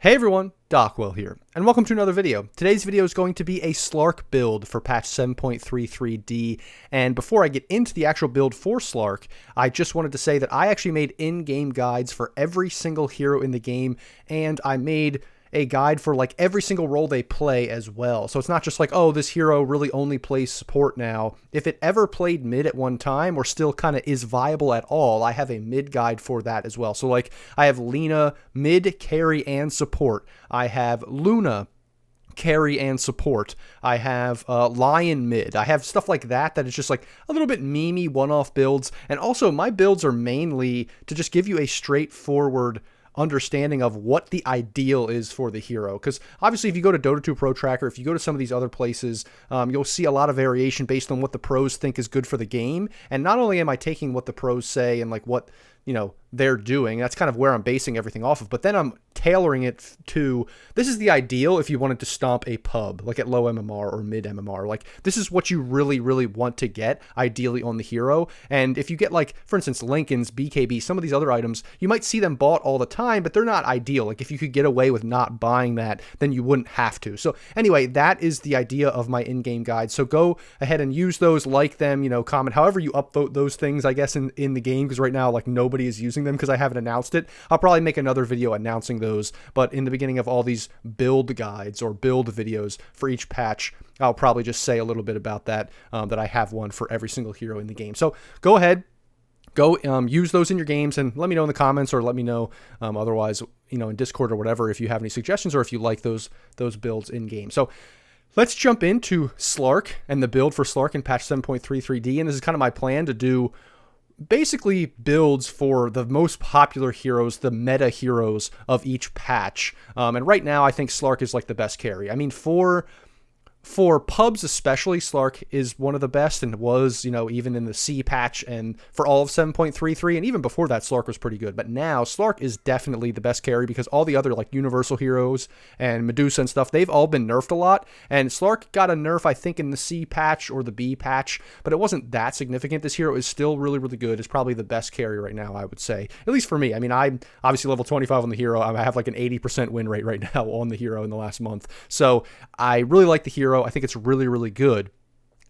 Hey everyone, Dockwell here, and welcome to another video. Today's video is going to be a Slark build for patch 7.33D, and before I get into the actual build for Slark, I just wanted to say that I actually made in-game guides for every single hero in the game, and I made a guide for like every single role they play as well. So it's not just like, oh, this hero really only plays support now. If it ever played mid at one time or still kind of is viable at all, I have a mid guide for that as well. So like I have Lena mid, carry, and support. I have Luna carry and support. I have Lion mid. I have stuff like that is just like a little bit memey one-off builds. And also my builds are mainly to just give you a straightforward understanding of what the ideal is for the hero, because obviously if you go to Dota 2 Pro Tracker, if you go to some of these other places, you'll see a lot of variation based on what the pros think is good for the game. And not only am I taking what the pros say and like what they're doing, that's kind of where I'm basing everything off of, but then I'm tailoring it to, this is the ideal if you wanted to stomp a pub like at low MMR or mid MMR. Like this is what you really want to get ideally on the hero. And if you get like, for instance, Lincoln's, BKB, some of these other items, you might see them bought all the time, but they're not ideal. Like if you could get away with not buying that, then you wouldn't have to. So anyway, that is the idea of my in-game guide. So go ahead and use those, like them, comment however you upvote those things, I guess, in the game, because right now like nobody is using them because I haven't announced it. I'll probably make another video announcing those, but in the beginning of all these build guides or build videos for each patch, I'll probably just say a little bit about that, that I have one for every single hero in the game. So go ahead, go use those in your games and let me know in the comments, or let me know otherwise, in Discord or whatever, if you have any suggestions or if you like those builds in game. So let's jump into Slark and the build for Slark in patch 7.33D. And this is kind of my plan to do basically builds for the most popular heroes, the meta heroes of each patch. And right now I think Slark is like the best carry. I mean, for pubs especially, Slark is one of the best, and was, even in the C patch and for all of 7.33, and even before that, Slark was pretty good. But now Slark is definitely the best carry because all the other like universal heroes and Medusa and stuff, they've all been nerfed a lot. And Slark got a nerf, I think, in the C patch or the B patch, but it wasn't that significant. This hero is still really good. It's probably the best carry right now, I would say, at least for me. I mean, I'm obviously level 25 on the hero. I have like an 80% win rate right now on the hero in the last month. So I really like the hero. I think it's really good.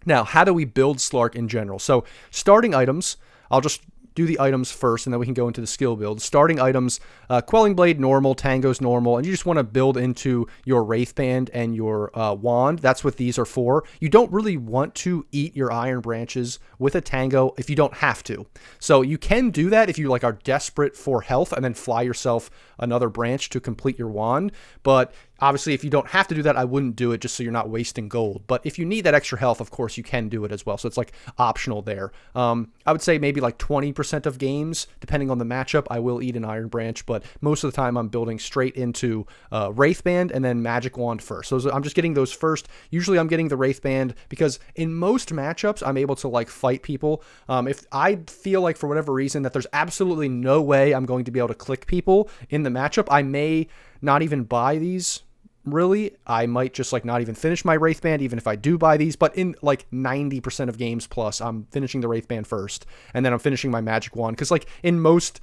Now, how do we build Slark in general? So starting items, I'll just do the items first, and then we can go into the skill build. Starting items, Quelling Blade, normal, Tango's normal, and you just want to build into your Wraith Band and your Wand. That's what these are for. You don't really want to eat your Iron Branches with a Tango if you don't have to. So you can do that if you like are desperate for health and then fly yourself another branch to complete your Wand, but obviously, if you don't have to do that, I wouldn't do it just so you're not wasting gold. But if you need that extra health, of course, you can do it as well. So it's like optional there. I would say maybe like 20% of games, depending on the matchup, I will eat an Iron Branch. But most of the time, I'm building straight into Wraith Band and then Magic Wand first. So I'm just getting those first. Usually, I'm getting the Wraith Band because in most matchups, I'm able to like fight people. If I feel like for whatever reason that there's absolutely no way I'm going to be able to click people in the matchup, I may not even buy these. Really, I might just like not even finish my Wraith Band, even if I do buy these. But in like 90% of games plus, I'm finishing the Wraith Band first, and then I'm finishing my Magic Wand. Because like in most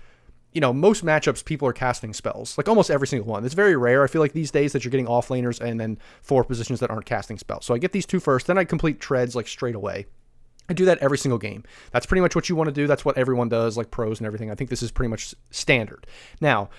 matchups, people are casting spells, like almost every single one. It's very rare, I feel like, these days that you're getting offlaners and then 4 positions that aren't casting spells. So I get these 2 first, then I complete treads like straight away. I do that every single game. That's pretty much what you want to do. That's what everyone does, like pros and everything. I think this is pretty much standard. Now,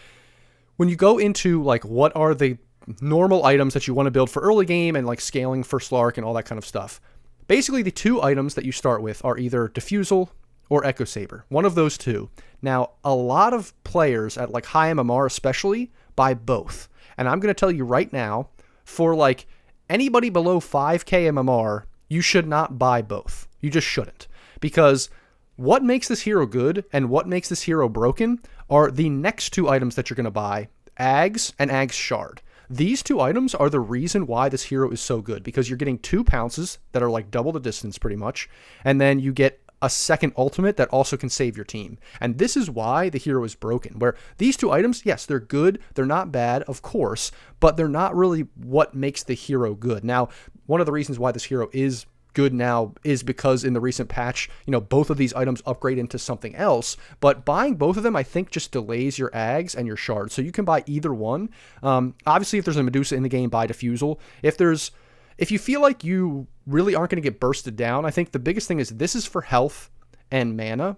when you go into like what are the normal items that you want to build for early game and like scaling for Slark and all that kind of stuff, basically the 2 items that you start with are either Diffusal or Echo Saber, one of those 2. Now, a lot of players at like high MMR especially buy both, and I'm going to tell you right now, for like anybody below 5k MMR, you should not buy both. You just shouldn't, because what makes this hero good and what makes this hero broken are the next 2 items that you're going to buy, Ags and Ags Shard. These 2 items are the reason why this hero is so good, because you're getting 2 pounces that are like double the distance pretty much, and then you get a second ultimate that also can save your team. And this is why the hero is broken, where these 2 items, yes, they're good, they're not bad, of course, but they're not really what makes the hero good. Now, one of the reasons why this hero is good now is because in the recent patch, both of these items upgrade into something else. But buying both of them, I think, just delays your ags and your shards. So you can buy either one. Obviously, if there's a Medusa in the game, buy Diffusal. If you feel like you really aren't going to get bursted down, I think the biggest thing is this is for health and mana.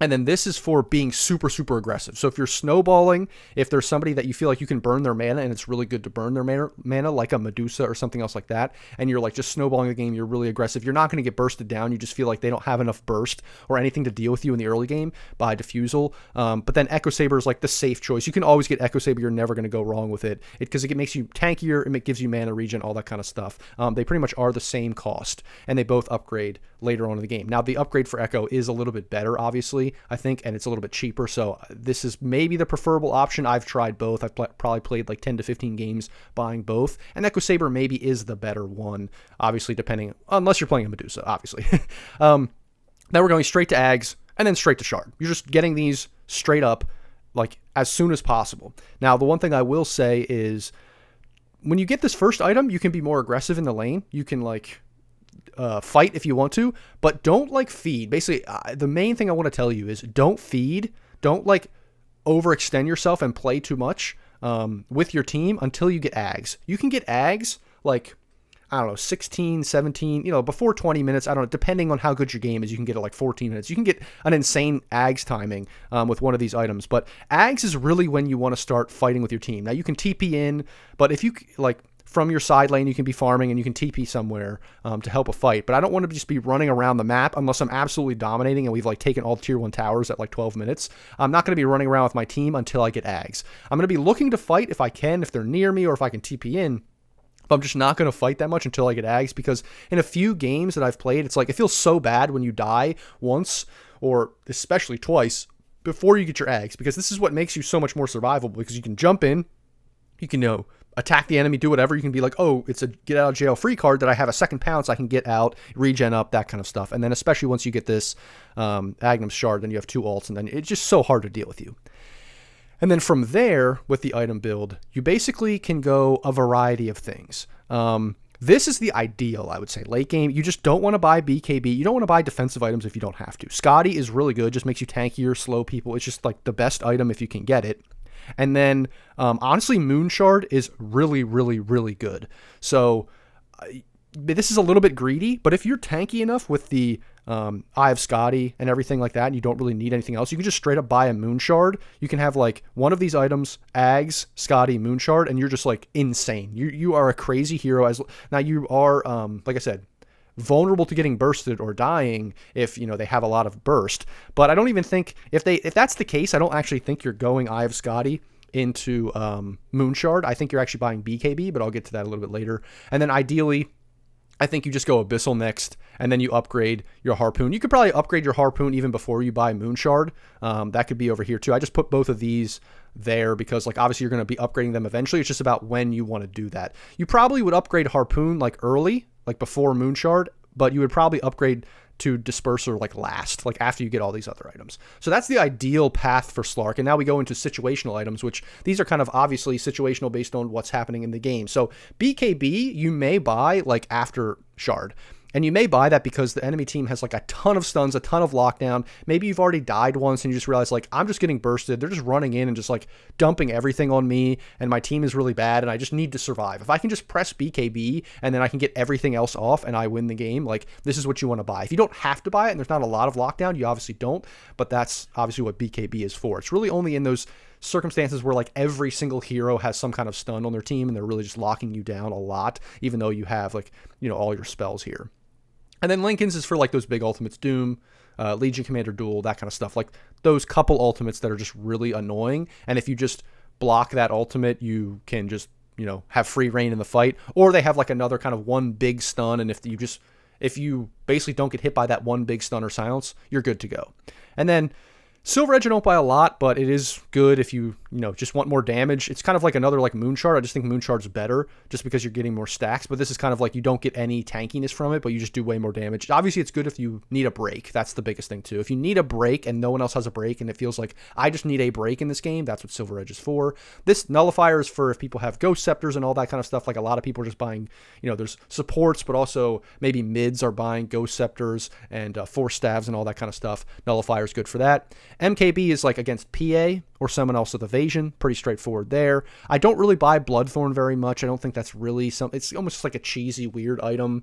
And then this is for being super, super aggressive. So if you're snowballing, if there's somebody that you feel like you can burn their mana and it's really good to burn their mana, like a Medusa or something else like that, and you're like just snowballing the game, you're really aggressive, you're not going to get bursted down. You just feel like they don't have enough burst or anything to deal with you in the early game by Diffusal. But then Echo Saber is like the safe choice. You can always get Echo Saber. You're never going to go wrong with it because it makes you tankier, it gives you mana regen, all that kind of stuff. They pretty much are the same cost, and they both upgrade later on in the game. Now, the upgrade for Echo is a little bit better, obviously, I think, and it's a little bit cheaper, so this is maybe the preferable option. I've tried both. I've probably played like 10 to 15 games buying both, and Echo Saber maybe is the better one, obviously, unless you're playing a Medusa, obviously. Now we're going straight to Ags, and then straight to Shard. You're just getting these straight up, like, as soon as possible. Now, the one thing I will say is, when you get this first item, you can be more aggressive in the lane. You can, like, fight if you want to, but don't like feed. Basically, the main thing I want to tell you is don't feed. Don't like overextend yourself and play too much with your team until you get Ags. You can get Ags like, I don't know, 16, 17, before 20 minutes. I don't know, depending on how good your game is, you can get it like 14 minutes. You can get an insane Ags timing with one of these items, but Ags is really when you want to start fighting with your team. Now, you can TP in, but if you like, from your side lane, you can be farming and you can TP somewhere to help a fight. But I don't want to just be running around the map unless I'm absolutely dominating and we've like taken all tier 1 towers at like 12 minutes. I'm not going to be running around with my team until I get Ags. I'm going to be looking to fight if I can, if they're near me or if I can TP in. But I'm just not going to fight that much until I get Ags, because in a few games that I've played, it's like it feels so bad when you die once or especially twice before you get your Ags, because this is what makes you so much more survivable, because you can jump in, you can attack the enemy, do whatever. You can be like, oh, it's a get out of jail free card that I have a second pounce. I can get out, regen up, that kind of stuff. And then especially once you get this Agnum's Shard, then you have 2 ults, and then it's just so hard to deal with you. And then from there, with the item build, you basically can go a variety of things. This is the ideal, I would say. Late game, you just don't want to buy BKB. You don't want to buy defensive items if you don't have to. Scotty is really good, just makes you tankier, slow people. It's just like the best item if you can get it. And then, honestly, Moon Shard is really, really, really good. So, this is a little bit greedy, but if you're tanky enough with the Eye of Scotty and everything like that, and you don't really need anything else, you can just straight up buy a Moon Shard. You can have, like, one of these items, Ags, Scotty, Moon Shard, and you're just, like, insane. You are a crazy hero. Now, you are, like I said, vulnerable to getting bursted or dying if they have a lot of burst, but I don't even think if that's the case, I don't actually think you're going Eye of Scotty into Moonshard. I think you're actually buying BKB, but I'll get to that a little bit later. And then ideally, I think you just go Abyssal next, and then you upgrade your Harpoon. You could probably upgrade your Harpoon even before you buy Moonshard. That could be over here too. I just put both of these there because, like, obviously you're going to be upgrading them eventually. It's just about when you want to do that. You probably would upgrade Harpoon like early, like before Moonshard, but you would probably upgrade to Disperser like last, like after you get all these other items. So that's the ideal path for Slark. And now we go into situational items, which these are kind of obviously situational based on what's happening in the game. So BKB, you may buy like after Shard. And you may buy that because the enemy team has like a ton of stuns, a ton of lockdown. Maybe you've already died once and you just realize, like, I'm just getting bursted. They're just running in and just like dumping everything on me, and my team is really bad and I just need to survive. If I can just press BKB and then I can get everything else off and I win the game, like, this is what you want to buy. If you don't have to buy it and there's not a lot of lockdown, you obviously don't, but that's obviously what BKB is for. It's really only in those circumstances where like every single hero has some kind of stun on their team and they're really just locking you down a lot, even though you have, like, all your spells here. And then Lincoln's is for like those big ultimates, Doom, Legion Commander Duel, that kind of stuff. Like those couple ultimates that are just really annoying. And if you just block that ultimate, you can just, have free reign in the fight. Or they have like another kind of one big stun. And if you basically don't get hit by that one big stun or silence, you're good to go. And then Silver Edge I don't buy a lot, but it is good if you just want more damage. It's kind of like another like Moonshard. I just think Moonshard's better just because you're getting more stacks, but this is kind of like you don't get any tankiness from it, but you just do way more damage. Obviously, it's good if you need a break. That's the biggest thing too. If you need a break and no one else has a break and it feels like I just need a break in this game, that's what Silver Edge is for. This Nullifier is for if people have Ghost Scepters and all that kind of stuff. Like a lot of people are just buying, there's supports, but also maybe mids are buying Ghost Scepters and Force Staves and all that kind of stuff. Nullifier is good for that. MKB is like against PA or someone else with evasion. Pretty straightforward there. I don't really buy Bloodthorn very much. I don't think that's really something. It's almost like a cheesy, weird item.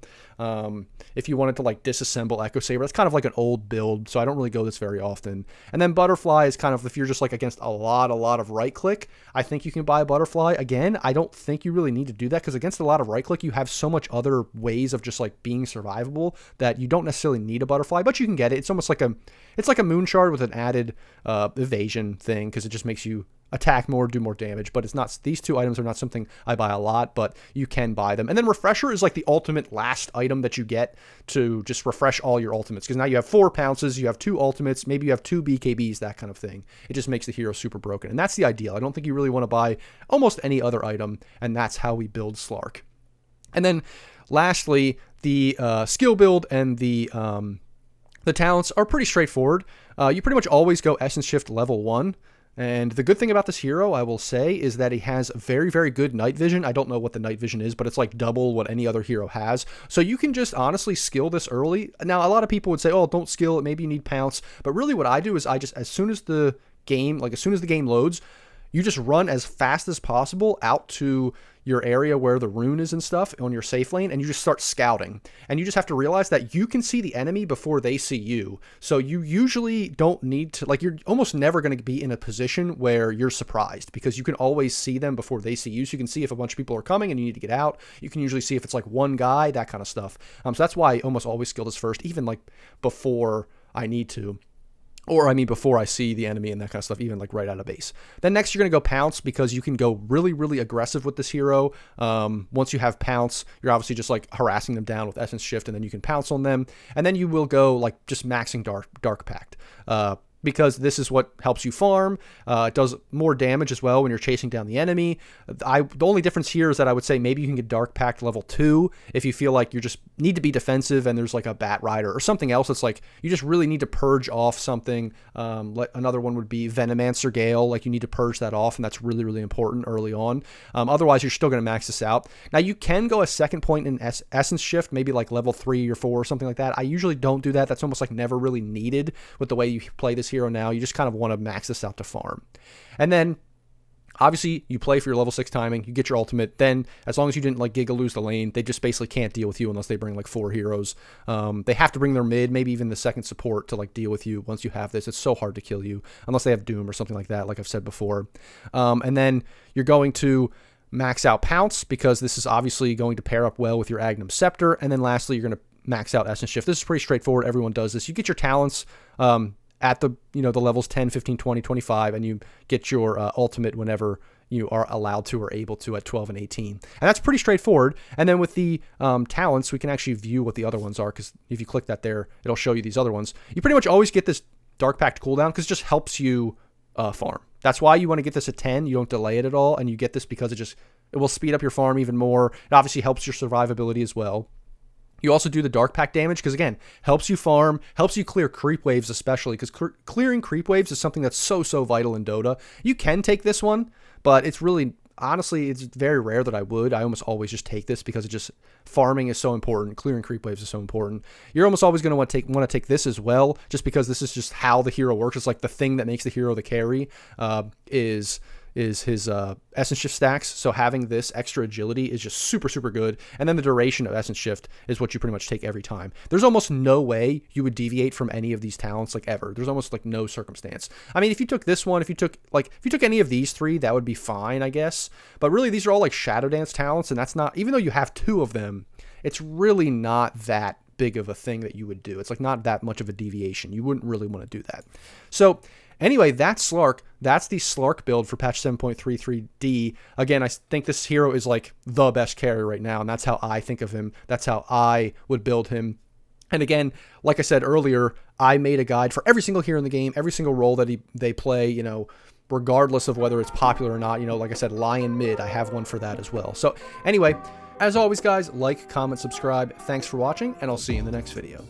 If you wanted to like disassemble Echo Saber, that's kind of like an old build, so I don't really go this very often. And then Butterfly is kind of, if you're just like against a lot of right click, I think you can buy a Butterfly. Again, I don't think you really need to do that because against a lot of right click, you have so much other ways of just like being survivable that you don't necessarily need a Butterfly, but you can get it. It's almost like it's like a Moonshard with an added evasion thing because it just makes you attack more, do more damage, but it's not, these two items are not something I buy a lot, but you can buy them. And then Refresher is like the ultimate last item that you get to just refresh all your ultimates, because now you have 4 pounces, you have 2 ultimates, maybe you have 2 BKBs, that kind of thing. It just makes the hero super broken, and that's the ideal. I don't think you really want to buy almost any other item, and that's how we build Slark. And then lastly, the skill build and the talents are pretty straightforward. You pretty much always go Essence Shift level 1. And the good thing about this hero, I will say, is that he has very, very good night vision. I don't know what the night vision is, but it's like double what any other hero has. So you can just honestly skill this early. Now, a lot of people would say, oh, don't skill it. Maybe you need pounce. But really what I do is I just, as soon as the game loads, you just run as fast as possible out to your area where the rune is and stuff on your safe lane, and you just start scouting. And you just have to realize that you can see the enemy before they see you. So you usually don't need to, like, you're almost never going to be in a position where you're surprised because you can always see them before they see you. So you can see if a bunch of people are coming and you need to get out. You can usually see if it's like one guy, that kind of stuff. So that's why I almost always skill this first, even like before I need to. Or, I mean, before I see the enemy and that kind of stuff, even like right out of base. Then next, you're going to go Pounce because you can go really, really aggressive with this hero. Once you have Pounce, you're obviously just like harassing them down with Essence Shift, and then you can pounce on them. And then you will go like just maxing Dark Pact. Because this is what helps you farm. It does more damage as well when you're chasing down the enemy. The only difference here is that I would say maybe you can get Dark Pact level 2 if you feel like you just need to be defensive and there's like a Bat Rider or something else that's like you just really need to purge off something. Another one would be Venomancer Gale. Like you need to purge that off, and that's really, really important early on. Otherwise, you're still going to max this out. Now, you can go a second point in Essence Shift, maybe like level 3 or 4 or something like that. I usually don't do that. That's almost like never really needed with the way you play this hero now. You just kind of want to max this out to farm. And then obviously you play for your level 6 timing, you get your ultimate, then as long as you didn't like Giga lose the lane, they just basically can't deal with you unless they bring like 4 heroes. They have to bring their mid, maybe even the second support to like deal with you once you have this. It's so hard to kill you unless they have Doom or something like that, like I've said before. And then you're going to max out Pounce because this is obviously going to pair up well with your Agnum Scepter. And then lastly, you're going to max out Essence Shift. This is pretty straightforward. Everyone does this. You get your talents at the the levels 10, 15, 20, 25, and you get your ultimate whenever you are allowed to or able to at 12 and 18. And that's pretty straightforward. And then with the talents, we can actually view what the other ones are, because if you click that there, it'll show you these other ones. You pretty much always get this Dark Pact cooldown because it just helps you farm. That's why you want to get this at 10. You don't delay it at all, and you get this because it will speed up your farm even more. It obviously helps your survivability as well. You also do the Dark Pact damage because, again, helps you farm, helps you clear creep waves especially, because clearing creep waves is something that's so vital in Dota. You can take this one, but it's really, honestly, it's very rare that I would. I almost always just take this because farming is so important. Clearing creep waves is so important. You're almost always going to want to take this as well, just because this is just how the hero works. It's like the thing that makes the hero the carry is his Essence Shift stacks. So having this extra agility is just super good. And then the duration of Essence Shift is what you pretty much take every time. There's almost no way you would deviate from any of these talents, like ever. There's almost like no circumstance. I mean, if you took this one, if you took any of these 3, that would be fine, I guess. But really, these are all like Shadow Dance talents, and that's not, even though you have 2 of them, it's really not that big of a thing that you would do. It's like not that much of a deviation. You wouldn't really want to do that. So anyway, that's Slark. That's the Slark build for patch 7.33D. Again, I think this hero is like the best carry right now, and that's how I think of him. That's how I would build him. And again, like I said earlier, I made a guide for every single hero in the game, every single role that they play, regardless of whether it's popular or not. You know, like I said, Lion Mid, I have one for that as well. So anyway, as always, guys, like, comment, subscribe. Thanks for watching, and I'll see you in the next video.